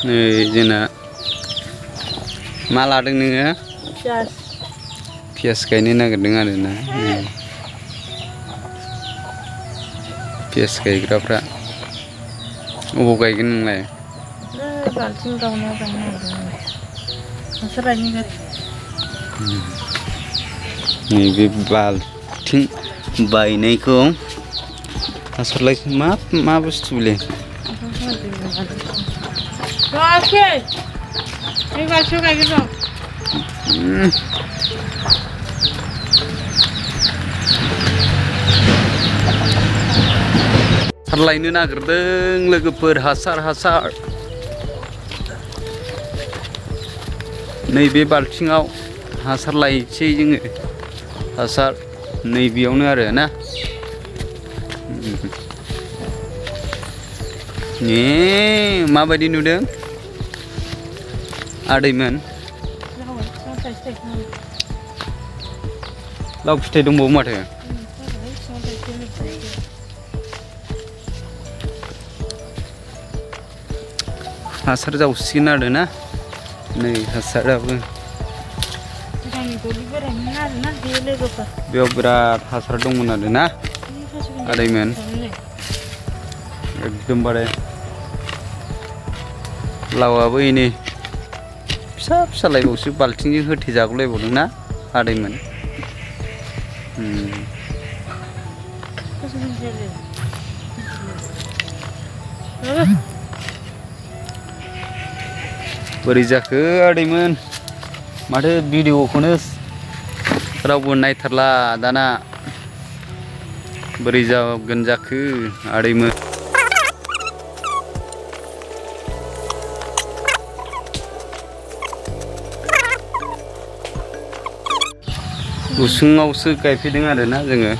नै जोंना मा लादों नोङो? पियास गायनो नागिरदों आरोना। पियास गायग्राफ्रा अबाव गायगोन नोंलाय? बाल्थिं गावनायाव गायनो नागिरदों हासार लायनो। नैबे बाल्थिं बायनायखौ हासारलाय मा बुस्थु बेलाय? बे बाल्थिंआव गायगोन र'। हासार लायनो नागिरदों लोगोफोर, हासार। नैबे बाल्थिङाव हासार लायसै जोङो। हासार नैबेयावनो आरो ना। माबायदि नुदों आदैमोन? लाव फिथाइ दंबावो माथो। हासार जावसिगोन आरोना। नै हासाराबो बेयाव बिराद हासार दंमोन आरोना आदैमोन। एकदमबारे लावाबो एनै फिसा लायबावसो बाल्थिंजों होथेजागुलायबावदों ना आदैमोन। बोरै जाखो आदैमोन? माथो भिडिअखौनो रावबो नायथारला दाना। बोरै जागोन जाखो आदैमोन? उसुङावसो गायफैदों आरोना जोङो।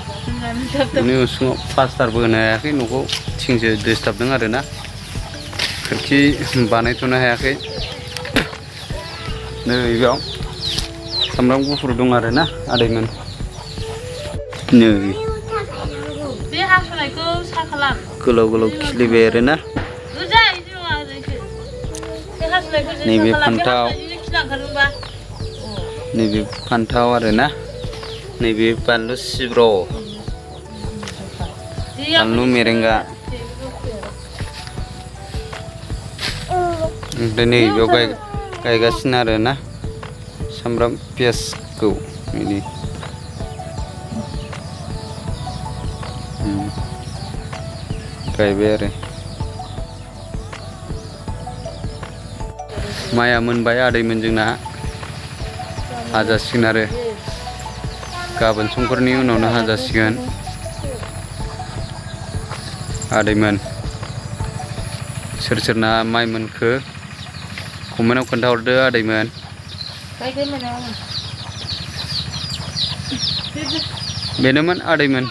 बिनि उसुङाव प्लास्टारबो होनो हायाखै, न'खौ थिंसो दोसथाबदों आरोना। खोरखि बानायथ'नो हायाखै। नै बेयाव सामब्राम गुफुर दं आरोना आदैमोन। नै बे हास'नायखौ सा खालाम। गोलाव खिलिबाय आरोना। नैबे फान्थाव, नैबे फान्थाव आरोना। नैबे बानलु सिब्र', बानलु मेरेंगा। ओमफ्राय नै बेयाव गायगासिनो आरोना सामब्राम पियासखौ बिदि। गायबाय आरो। माइआ मोनबाय आदैमोन जोंना। हाजासिगोन आरो गाबोन समफोरनि उनावनो हाजासिगोन आदैमोन। सोरना माइ मोनखो कमेन्टआव खोन्थाहरदो आदैमोन। बेनोमोन आदैमोन।